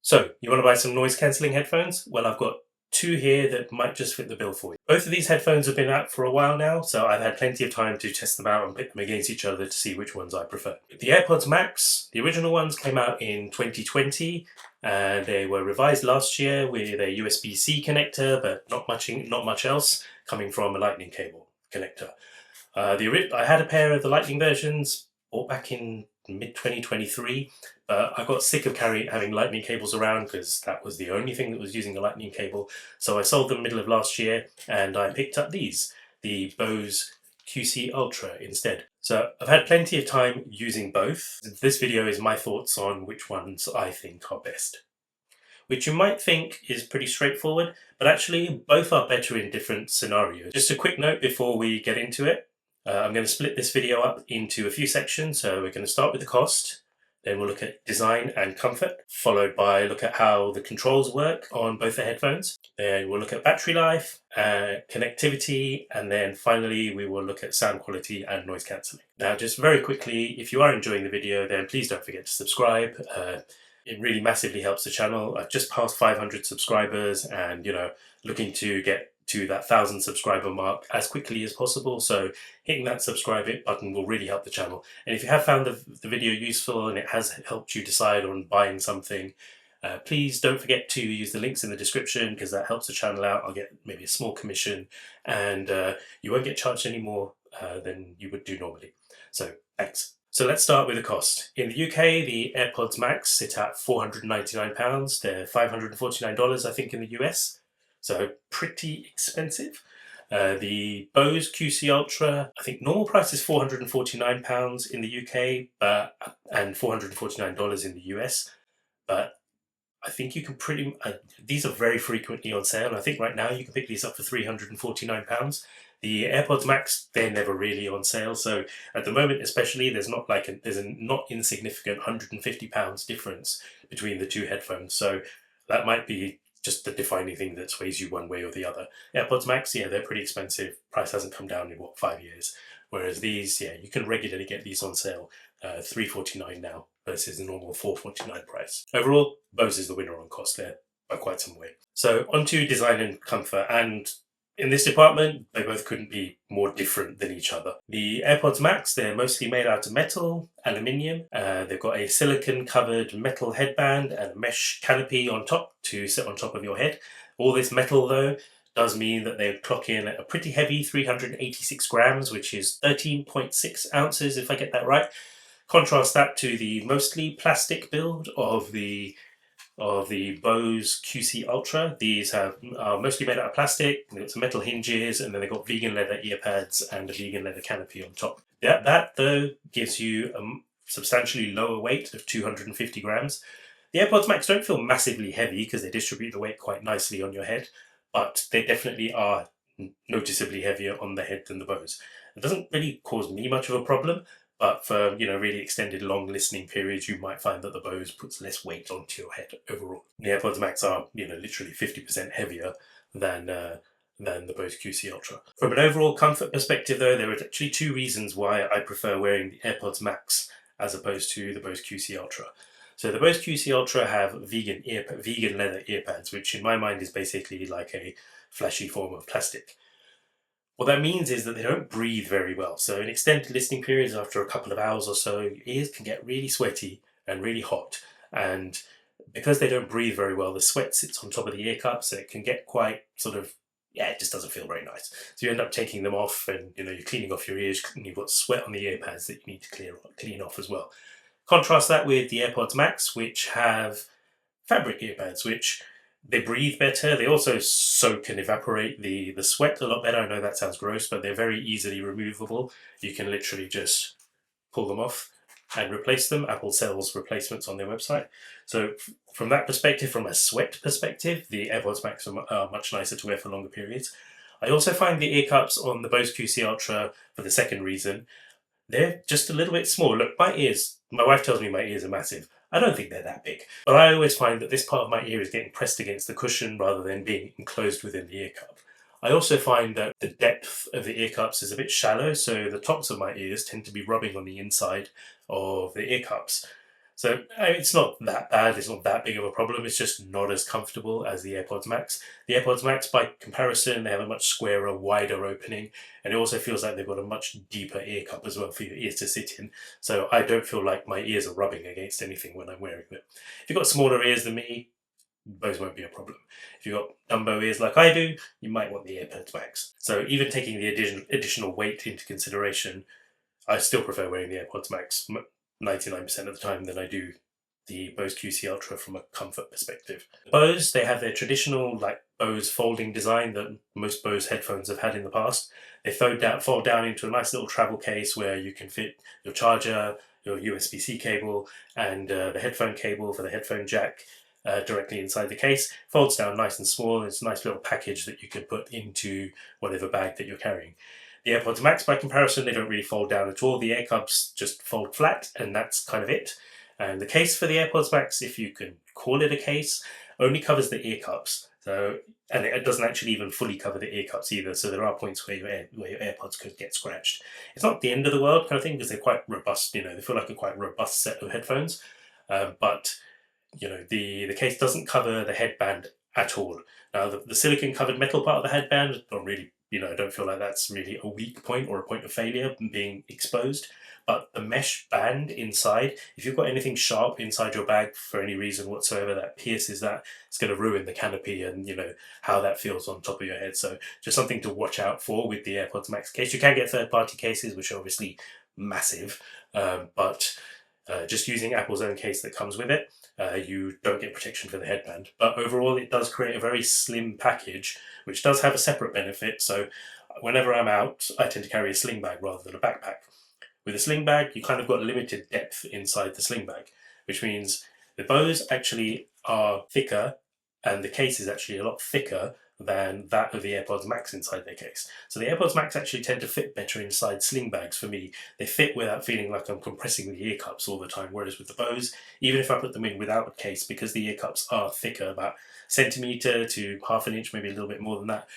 So, you want to buy some noise cancelling headphones? Well, I've got two here that might just fit the bill for you. Both of these headphones have been out for a while now, so I've had plenty of time to test them out and pit them against each other to see which ones I prefer. The AirPods Max, the original ones came out in 2020, and they were revised last year with a USB-C connector, but not much else, coming from a Lightning cable connector. I had a pair of the Lightning versions bought back in mid 2023, but I got sick of having Lightning cables around because that was the only thing that was using a Lightning cable. So I sold them middle of last year and I picked up the Bose QC Ultra instead. So I've had plenty of time using both. This video is my thoughts on which ones I think are best. Which you might think is pretty straightforward, but actually both are better in different scenarios. Just a quick note before we get into it. I'm going to split this video up into a few sections. So we're going to start with the cost, then we'll look at design and comfort, followed by look at how the controls work on both the headphones. Then we'll look at battery life, connectivity, and then finally we will look at sound quality and noise cancelling. Now, just very quickly, if you are enjoying the video, then please don't forget to subscribe. It really massively helps the channel. I've just passed 500 subscribers and, looking to get to that 1,000 subscriber mark as quickly as possible. So hitting that subscribe button will really help the channel. And if you have found the video useful and it has helped you decide on buying something, please don't forget to use the links in the description because that helps the channel out. I'll get maybe a small commission and you won't get charged any more than you would do normally. So thanks. So let's start with the cost. In the UK, the AirPods Max sit at £499. They're $549, I think, in the US. So pretty expensive. The Bose QC Ultra, I think normal price is £449 in the UK and $449 in the US. But I think you can these are very frequently on sale. I think right now you can pick these up for £349. The AirPods Max, they're never really on sale. So at the moment, especially, there's a not insignificant £150 difference between the two headphones. So that might be just the defining thing that sways you one way or the other. AirPods Max, yeah, they're pretty expensive. Price hasn't come down in, 5 years? Whereas these, yeah, you can regularly get these on sale, $349 now versus the normal $449 price. Overall, Bose is the winner on cost there by quite some way. So onto design and comfort, and in this department, they both couldn't be more different than each other. The AirPods Max, they're mostly made out of metal, aluminium. They've got a silicon-covered metal headband and a mesh canopy on top to sit on top of your head. All this metal, though, does mean that they clock in at a pretty heavy 386 grams, which is 13.6 ounces, if I get that right. Contrast that to the mostly plastic build of the Bose QC Ultra. These are mostly made out of plastic. They've got some metal hinges, and then they've got vegan leather ear pads and a vegan leather canopy on top. That though gives you a substantially lower weight of 250 grams. The AirPods Max don't feel massively heavy because they distribute the weight quite nicely on your head, but they definitely are noticeably heavier on the head than the Bose. It doesn't really cause me much of a problem, but for really extended long listening periods, you might find that the Bose puts less weight onto your head overall. The AirPods Max are literally 50% heavier than the Bose QC Ultra. From an overall comfort perspective, though, there are actually two reasons why I prefer wearing the AirPods Max as opposed to the Bose QC Ultra. So the Bose QC Ultra have vegan leather earpads, which in my mind is basically like a flashy form of plastic. What that means is that they don't breathe very well. So in extended listening periods, after a couple of hours or so, your ears can get really sweaty and really hot. And because they don't breathe very well, the sweat sits on top of the ear cups, so it can get quite it just doesn't feel very nice. So you end up taking them off and, you're cleaning off your ears and you've got sweat on the ear pads that you need to clean off as well. Contrast that with the AirPods Max, which have fabric earpads, which they breathe better. They also soak and evaporate the sweat a lot better. I know that sounds gross, but they're very easily removable. You can literally just pull them off and replace them. Apple sells replacements on their website. So from that perspective, from a sweat perspective, the AirPods Max are much nicer to wear for longer periods. I also find the ear cups on the Bose QC Ultra, for the second reason, they're just a little bit small. Look, my wife tells me my ears are massive. I don't think they're that big, but I always find that this part of my ear is getting pressed against the cushion rather than being enclosed within the ear cup. I also find that the depth of the ear cups is a bit shallow, so the tops of my ears tend to be rubbing on the inside of the ear cups. So it's not that bad, it's not that big of a problem, it's just not as comfortable as the AirPods Max. The AirPods Max, by comparison, they have a much squarer, wider opening, and it also feels like they've got a much deeper ear cup as well for your ears to sit in. So I don't feel like my ears are rubbing against anything when I'm wearing them. If you've got smaller ears than me, those won't be a problem. If you've got Dumbo ears like I do, you might want the AirPods Max. So even taking the additional weight into consideration, I still prefer wearing the AirPods Max 99% of the time than I do the Bose QC Ultra from a comfort perspective. Bose, they have their traditional like Bose folding design that most Bose headphones have had in the past. They fold down into a nice little travel case where you can fit your charger, your USB-C cable, and the headphone cable for the headphone jack directly inside the case. Folds down nice and small. It's a nice little package that you can put into whatever bag that you're carrying. The AirPods Max, by comparison, they don't really fold down at all. The air cups just fold flat, and that's kind of it. And the case for the AirPods Max, if you can call it a case, only covers the ear cups. So, and it doesn't actually even fully cover the ear cups either. So there are points where your AirPods could get scratched. It's not the end of the world kind of thing because they're quite robust. You know, they feel like a quite robust set of headphones. But you know, the case doesn't cover the headband at all. Now, the silicon covered metal part of the headband, not really, you know, I don't feel like that's really a weak point or a point of failure being exposed. But the mesh band inside, if you've got anything sharp inside your bag for any reason whatsoever that pierces that, it's going to ruin the canopy and, you know, how that feels on top of your head. So just something to watch out for with the AirPods Max case. You can get third-party cases, which are obviously massive, but just using Apple's own case that comes with it, you don't get protection for the headband. But overall, it does create a very slim package, which does have a separate benefit. So whenever I'm out, I tend to carry a sling bag rather than a backpack. With a sling bag, you kind of got limited depth inside the sling bag, which means the bows actually are thicker and the case is actually a lot thicker than that of the AirPods Max inside their case. So the AirPods Max actually tend to fit better inside sling bags for me. They fit without feeling like I'm compressing the ear cups all the time, whereas with the Bose, even if I put them in without a case, because the ear cups are thicker, about centimetre to half an inch, maybe a little bit more than that,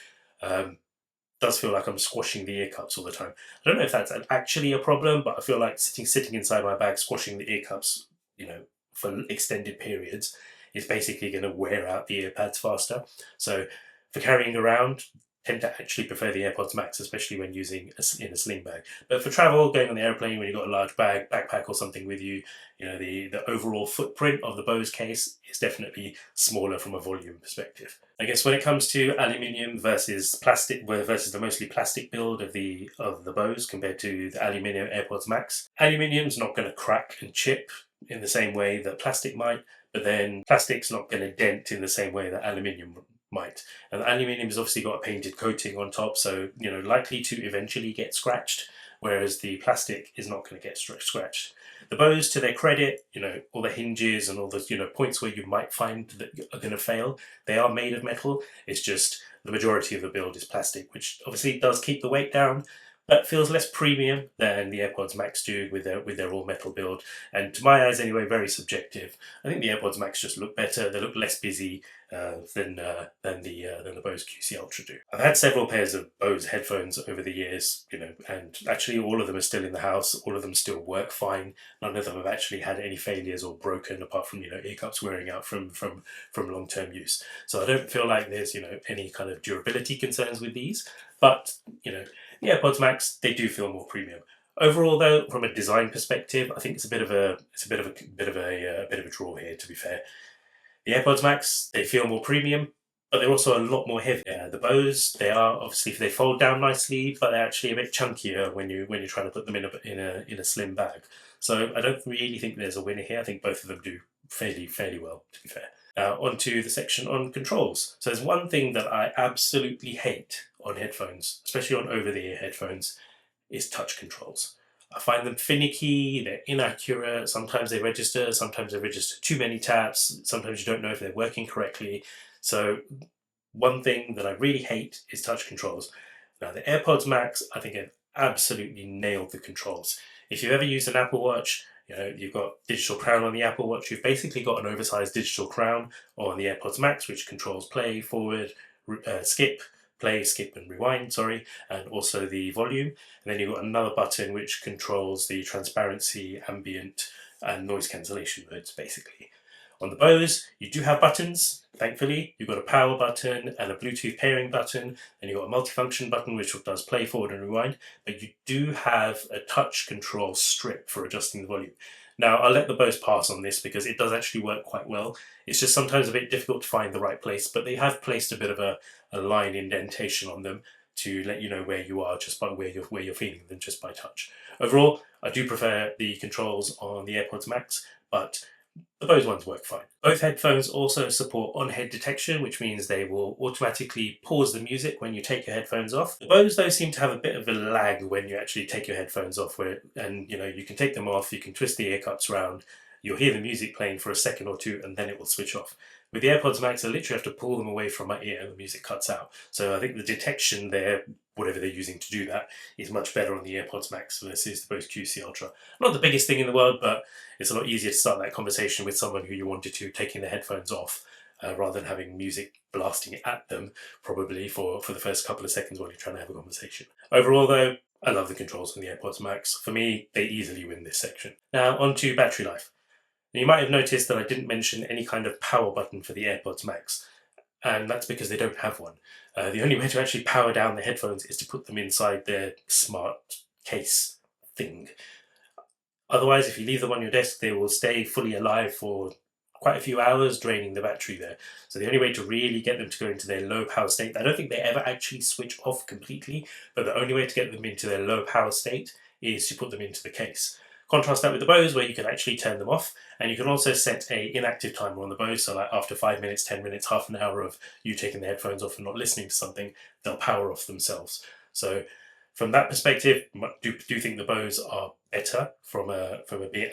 does feel like I'm squashing the ear cups all the time. I don't know if that's actually a problem, but I feel like sitting inside my bag, squashing the ear cups, you know, for extended periods, is basically going to wear out the ear pads faster. So for carrying around, tend to actually prefer the AirPods Max, especially when using in a sling bag. But for travel, going on the airplane when you've got a large bag, backpack or something with you, you know, the overall footprint of the Bose case is definitely smaller from a volume perspective. I guess when it comes to aluminium versus plastic, versus the mostly plastic build of the Bose compared to the aluminium AirPods Max, aluminium's not going to crack and chip in the same way that plastic might, but then plastic's not going to dent in the same way that aluminium might. And the aluminium has obviously got a painted coating on top, so, you know, likely to eventually get scratched, whereas the plastic is not going to get scratched. The Bose, to their credit, you know, all the hinges and all the, you know, points where you might find that are going to fail, they are made of metal. It's just the majority of the build is plastic, which obviously does keep the weight down, but feels less premium than the AirPods Max do with their all metal build. And to my eyes, anyway, very subjective. I think the AirPods Max just look better. They look less busy than the Bose QC Ultra do. I've had several pairs of Bose headphones over the years, you know, and actually all of them are still in the house. All of them still work fine. None of them have actually had any failures or broken, apart from, you know, ear cups wearing out from long-term use. So I don't feel like there's, you know, any kind of durability concerns with these. But, you know, the AirPods Max, they do feel more premium. Overall, though, from a design perspective, I think it's a bit of a draw here. To be fair, the AirPods Max, they feel more premium, but they're also a lot more heavy. The Bose, they are obviously, they fold down nicely, but they're actually a bit chunkier when you're trying to put them in a slim bag. So I don't really think there's a winner here. I think both of them do fairly well, to be fair. Now, onto the section on controls. So there's one thing that I absolutely hate on headphones, especially on over-the-ear headphones, is touch controls. I find them finicky, they're inaccurate, sometimes they register too many taps, sometimes you don't know if they're working correctly. So one thing that I really hate is touch controls. Now the AirPods Max, I think have absolutely nailed the controls. If you've ever used an Apple Watch, you know, you've got digital crown on the Apple Watch, you've basically got an oversized digital crown on the AirPods Max, which controls play, forward, skip, play, skip and rewind, and also the volume. And then you've got another button which controls the transparency, ambient, and noise cancellation modes, basically. On the Bose, you do have buttons, thankfully. You've got a power button and a Bluetooth pairing button, and you've got a multifunction button which does play, forward, and rewind, but you do have a touch control strip for adjusting the volume. Now, I'll let the Bose pass on this because it does actually work quite well. It's just sometimes a bit difficult to find the right place, but they have placed a bit of a line indentation on them to let you know where you are just by where you're feeling them just by touch. Overall, I do prefer the controls on the AirPods Max, but the Bose ones work fine. Both headphones also support on-head detection, which means they will automatically pause the music when you take your headphones off. The Bose, though, seem to have a bit of a lag when you actually take your headphones off, and you can take them off, you can twist the ear cups around, you'll hear the music playing for a second or two, and then it will switch off. With the AirPods Max, I literally have to pull them away from my ear and the music cuts out. So I think the detection there, whatever they're using to do that, is much better on the AirPods Max versus the Bose QC Ultra. Not the biggest thing in the world, but it's a lot easier to start that conversation with someone who you wanted to, taking the headphones off, rather than having music blasting at them, probably, for the first couple of seconds while you're trying to have a conversation. Overall, though, I love the controls on the AirPods Max. For me, they easily win this section. Now, on to battery life. Now, you might have noticed that I didn't mention any kind of power button for the AirPods Max, and that's because they don't have one. The only way to actually power down the headphones is to put them inside their smart case thing. Otherwise, if you leave them on your desk, they will stay fully alive for quite a few hours, draining the battery there. So the only way to really get them to go into their low power state, I don't think they ever actually switch off completely, but the only way to get them into their low power state is to put them into the case. Contrast that with the Bose, where you can actually turn them off, and you can also set a inactive timer on the Bose, so like after 5 minutes, 10 minutes, half an hour of you taking the headphones off and not listening to something, they'll power off themselves. So from that perspective, do think the Bose are better from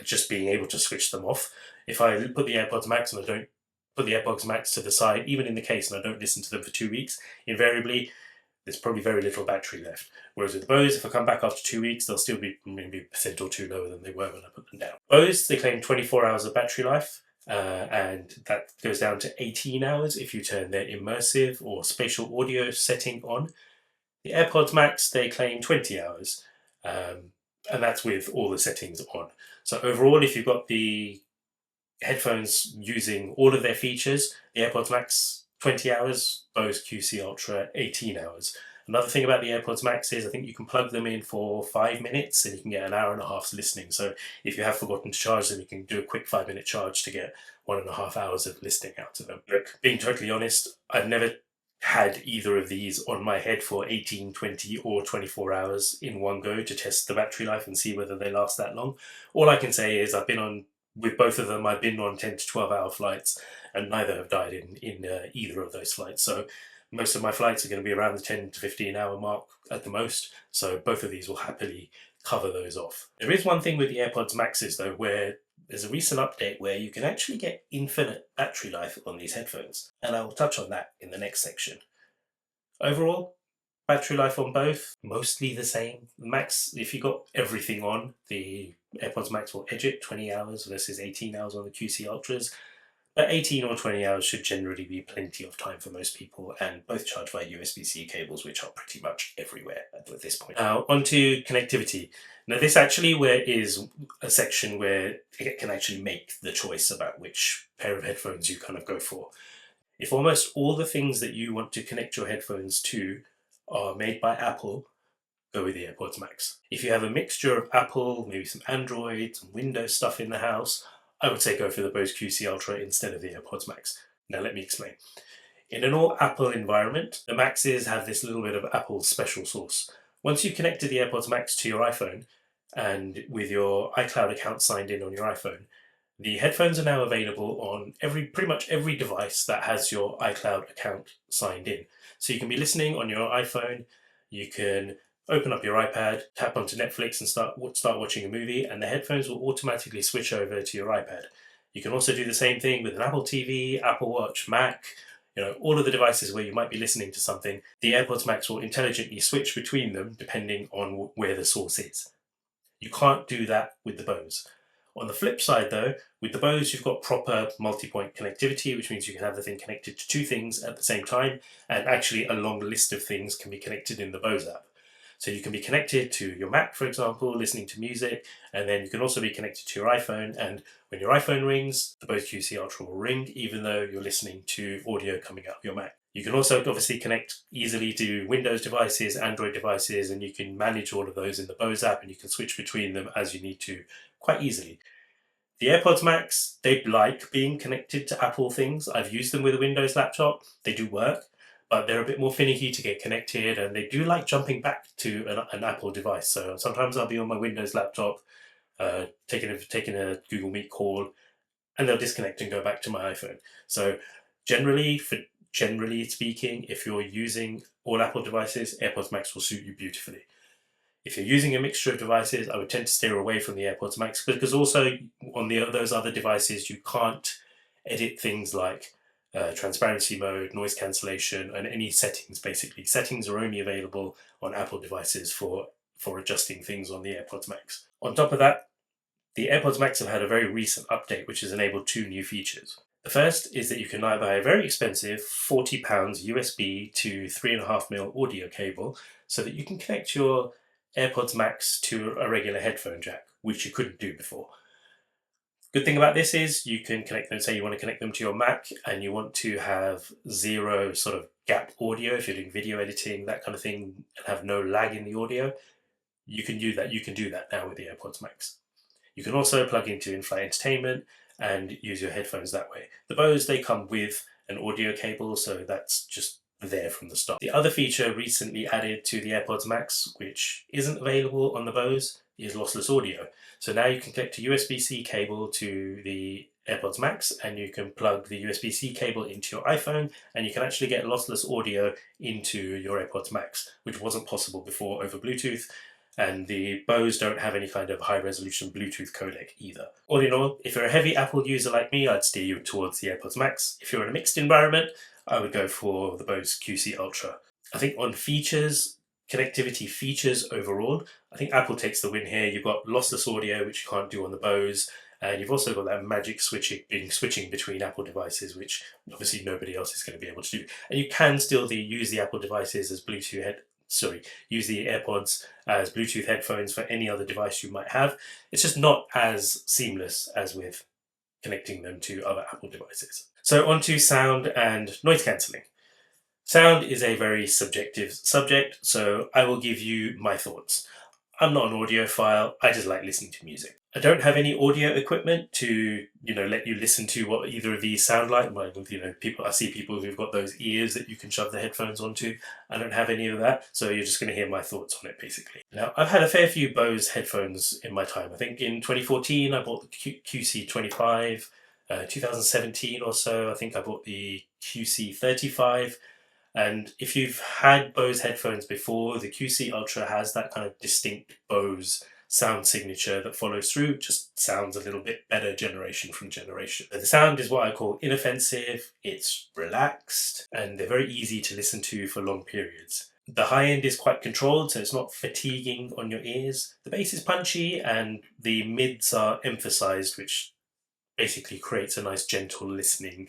just being able to switch them off. If I put the AirPods Max and I don't put the AirPods Max to the side, even in the case, and I don't listen to them for 2 weeks, invariably there's probably very little battery left. Whereas with the Bose, if I come back after 2 weeks, they'll still be maybe a percent or two lower than they were when I put them down. Bose, they claim 24 hours of battery life, and that goes down to 18 hours if you turn their immersive or spatial audio setting on. The AirPods Max, they claim 20 hours, and that's with all the settings on. So overall, if you've got the headphones using all of their features, the AirPods Max 20 hours, Bose QC Ultra 18 hours. Another thing about the AirPods Max is I think you can plug them in for 5 minutes and you can get an hour and a half listening. So if you have forgotten to charge them, you can do a quick 5-minute charge to get 1.5 hours of listening out of them. Look, being totally honest, I've never had either of these on my head for 18, 20 or 24 hours in one go to test the battery life and see whether they last that long. All I can say is with both of them, I've been on 10 to 12 hour flights and neither have died in either of those flights. So most of my flights are going to be around the 10 to 15 hour mark at the most. So both of these will happily cover those off. There is one thing with the AirPods Maxes though, where there's a recent update where you can actually get infinite battery life on these headphones. And I will touch on that in the next section. Overall, battery life on both, mostly the same. Max, if you got everything on, the AirPods Max will edge it 20 hours versus 18 hours on the QC Ultras. But 18 or 20 hours should generally be plenty of time for most people, and both charge via USB-C cables, which are pretty much everywhere at this point. Now, onto connectivity. Now, this actually is a section where it can actually make the choice about which pair of headphones you kind of go for. If almost all the things that you want to connect your headphones to are made by Apple, go with the AirPods Max. If you have a mixture of Apple, maybe some Android, some Windows stuff in the house, I would say go for the Bose QC Ultra instead of the AirPods Max. Now let me explain. In an all Apple environment, the Maxes have this little bit of Apple special sauce. Once you've connected the AirPods Max to your iPhone, and with your iCloud account signed in on your iPhone, the headphones are now available on pretty much every device that has your iCloud account signed in. So you can be listening on your iPhone, you can open up your iPad, tap onto Netflix and start watching a movie, and the headphones will automatically switch over to your iPad. You can also do the same thing with an Apple TV, Apple Watch, Mac, all of the devices where you might be listening to something. The AirPods Max will intelligently switch between them depending on where the source is. You can't do that with the Bose. On the flip side though, with the Bose you've got proper multi-point connectivity, which means you can have the thing connected to two things at the same time, and actually a long list of things can be connected in the Bose app. So you can be connected to your Mac, for example, listening to music, and then you can also be connected to your iPhone. And when your iPhone rings, the Bose QC Ultra will ring, even though you're listening to audio coming out of your Mac. You can also obviously connect easily to Windows devices, Android devices, and you can manage all of those in the Bose app, and you can switch between them as you need to quite easily. The AirPods Max, they like being connected to Apple things. I've used them with a Windows laptop. They do work, but they're a bit more finicky to get connected, and they do like jumping back to an Apple device. So sometimes I'll be on my Windows laptop, taking a Google Meet call, and they'll disconnect and go back to my iPhone. So generally speaking, if you're using all Apple devices, AirPods Max will suit you beautifully. If you're using a mixture of devices, I would tend to steer away from the AirPods Max, because also on those other devices, you can't edit things like transparency mode, noise cancellation, and any settings. Basically, settings are only available on Apple devices for adjusting things on the AirPods Max. On top of that, the AirPods Max have had a very recent update which has enabled two new features. The first is that you can now buy a very expensive £40 USB to 3.5mm audio cable so that you can connect your AirPods Max to a regular headphone jack, which you couldn't do before. Good thing about this is you can connect them, say you want to connect them to your Mac and you want to have zero sort of gap audio if you're doing video editing, that kind of thing, and have no lag in the audio. You can do that. You can do that now with the AirPods Max. You can also plug into in-flight entertainment and use your headphones that way. The Bose, they come with an audio cable, so that's just there from the start. The other feature recently added to the AirPods Max, which isn't available on the Bose, is lossless audio. So now you can connect a USB-C cable to the AirPods Max, and you can plug the USB-C cable into your iPhone, and you can actually get lossless audio into your AirPods Max, which wasn't possible before over Bluetooth. And the Bose don't have any kind of high-resolution Bluetooth codec either. All in all, if you're a heavy Apple user like me, I'd steer you towards the AirPods Max. If you're in a mixed environment, I would go for the Bose QC Ultra. I think on features, connectivity features overall, I think Apple takes the win here. You've got lossless audio, which you can't do on the Bose, and you've also got that magic switching between Apple devices, which obviously nobody else is going to be able to do. And you can still use the Apple devices as use the AirPods as Bluetooth headphones for any other device you might have. It's just not as seamless as with connecting them to other Apple devices. So on to sound and noise cancelling. Sound is a very subjective subject, so I will give you my thoughts. I'm not an audiophile, I just like listening to music. I don't have any audio equipment to, let you listen to what either of these sound like. I see people who've got those ears that you can shove the headphones onto. I don't have any of that, so you're just going to hear my thoughts on it, basically. Now, I've had a fair few Bose headphones in my time. I think in 2014, I bought the QC25. 2017 or so, I think I bought the QC35. And if you've had Bose headphones before, the QC Ultra has that kind of distinct Bose sound signature that follows through, just sounds a little bit better generation from generation. The sound is what I call inoffensive, it's relaxed, and they're very easy to listen to for long periods. The high end is quite controlled, so it's not fatiguing on your ears. The bass is punchy, and the mids are emphasized, which basically creates a nice gentle listening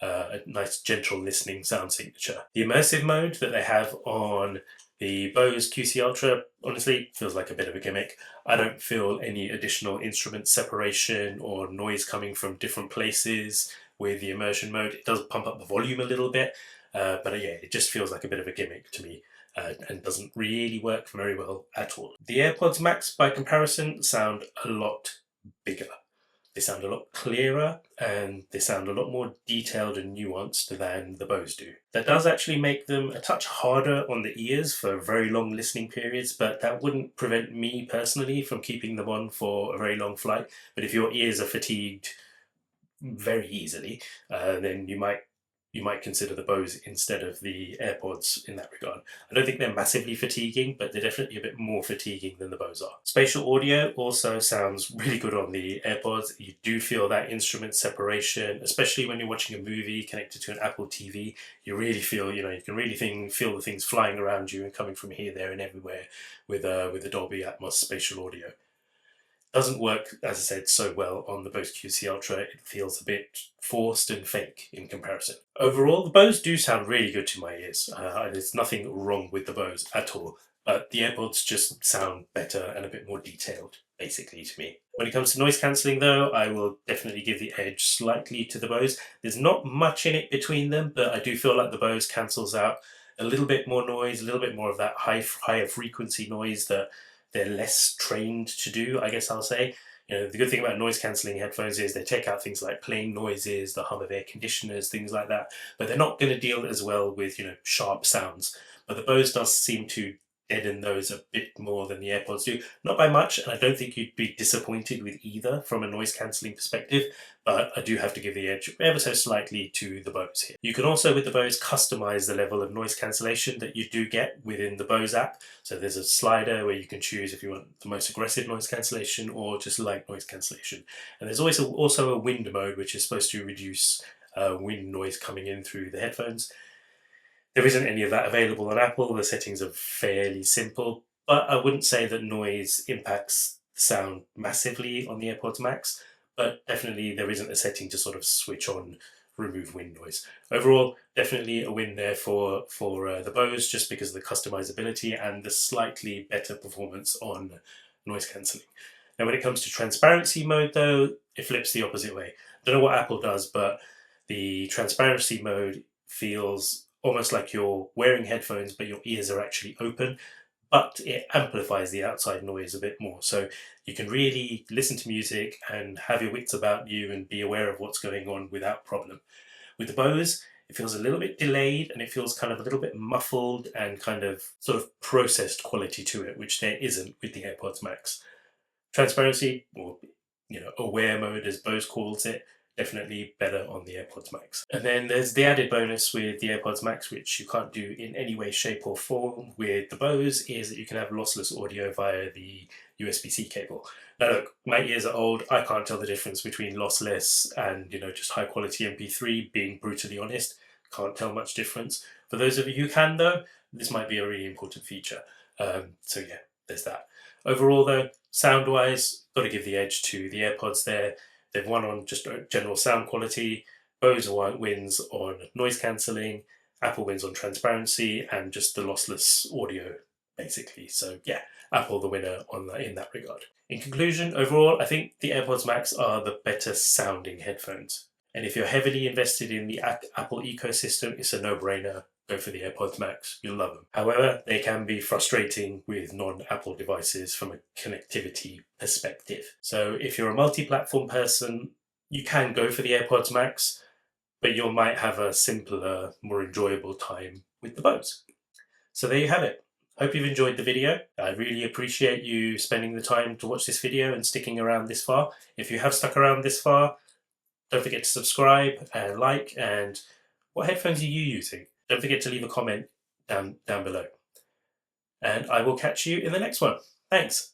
sound signature. The immersive mode that they have on the Bose QC Ultra honestly feels like a bit of a gimmick. I don't feel any additional instrument separation or noise coming from different places with the immersion mode. It does pump up the volume a little bit, but yeah, it just feels like a bit of a gimmick to me. And doesn't really work very well at all. The AirPods Max, by comparison, sound a lot bigger. They sound a lot clearer, and they sound a lot more detailed and nuanced than the Bose do. That does actually make them a touch harder on the ears for very long listening periods, but that wouldn't prevent me personally from keeping them on for a very long flight. But if your ears are fatigued very easily, then you might consider the Bose instead of the AirPods in that regard. I don't think they're massively fatiguing, but they're definitely a bit more fatiguing than the Bose are. Spatial audio also sounds really good on the AirPods. You do feel that instrument separation, especially when you're watching a movie connected to an Apple TV. You really feel, you can really feel the things flying around you and coming from here, there, and everywhere with the Dolby Atmos spatial audio. Doesn't work, as I said, so well on the Bose QC Ultra. It feels a bit forced and fake in comparison. Overall, the Bose do sound really good to my ears. There's nothing wrong with the Bose at all. but the AirPods just sound better and a bit more detailed, basically, to me. When it comes to noise cancelling, though, I will definitely give the edge slightly to the Bose. There's not much in it between them, but I do feel like the Bose cancels out a little bit more noise, a little bit more of that higher frequency noise that they're less trained to do, I guess I'll say. The good thing about noise cancelling headphones is they take out things like plane noises, the hum of air conditioners, things like that, but they're not going to deal as well with, sharp sounds. But the Bose does seem to deaden those a bit more than the AirPods do. Not by much, and I don't think you'd be disappointed with either from a noise cancelling perspective, but I do have to give the edge ever so slightly to the Bose here. You can also, with the Bose, customize the level of noise cancellation that you do get within the Bose app. So there's a slider where you can choose if you want the most aggressive noise cancellation or just light noise cancellation. And there's always also a wind mode, which is supposed to reduce wind noise coming in through the headphones. There isn't any of that available on Apple. The settings are fairly simple, but I wouldn't say that noise impacts the sound massively on the AirPods Max, but definitely there isn't a setting to sort of switch on, remove wind noise. Overall, definitely a win there for the Bose, just because of the customizability and the slightly better performance on noise cancelling. Now, when it comes to transparency mode, though, it flips the opposite way. I don't know what Apple does, but the transparency mode feels almost like you're wearing headphones, but your ears are actually open, but it amplifies the outside noise a bit more. So you can really listen to music and have your wits about you and be aware of what's going on without problem. With the Bose, it feels a little bit delayed and it feels kind of a little bit muffled and kind of sort of processed quality to it, which there isn't with the AirPods Max. Transparency, or aware mode as Bose calls it, definitely better on the AirPods Max. And then there's the added bonus with the AirPods Max, which you can't do in any way, shape, or form with the Bose, is that you can have lossless audio via the USB-C cable. Now look, my ears are old, I can't tell the difference between lossless and just high quality MP3, being brutally honest. Can't tell much difference. For those of you who can though, this might be a really important feature. So yeah, there's that. Overall though, sound-wise, got to give the edge to the AirPods there. They've won on just general sound quality. Bose wins on noise cancelling. Apple wins on transparency and just the lossless audio, basically. So yeah, Apple the winner in that regard. In conclusion, overall, I think the AirPods Max are the better sounding headphones. And if you're heavily invested in the Apple ecosystem, it's a no-brainer. Go for the AirPods Max. You'll love them. However, they can be frustrating with non-Apple devices from a connectivity perspective. So if you're a multi-platform person, you can go for the AirPods Max, but you might have a simpler, more enjoyable time with the Bose. So there you have it. Hope you've enjoyed the video. I really appreciate you spending the time to watch this video and sticking around this far. If you have stuck around this far, don't forget to subscribe and like, and what headphones are you using? Don't forget to leave a comment down below. And I will catch you in the next one. Thanks.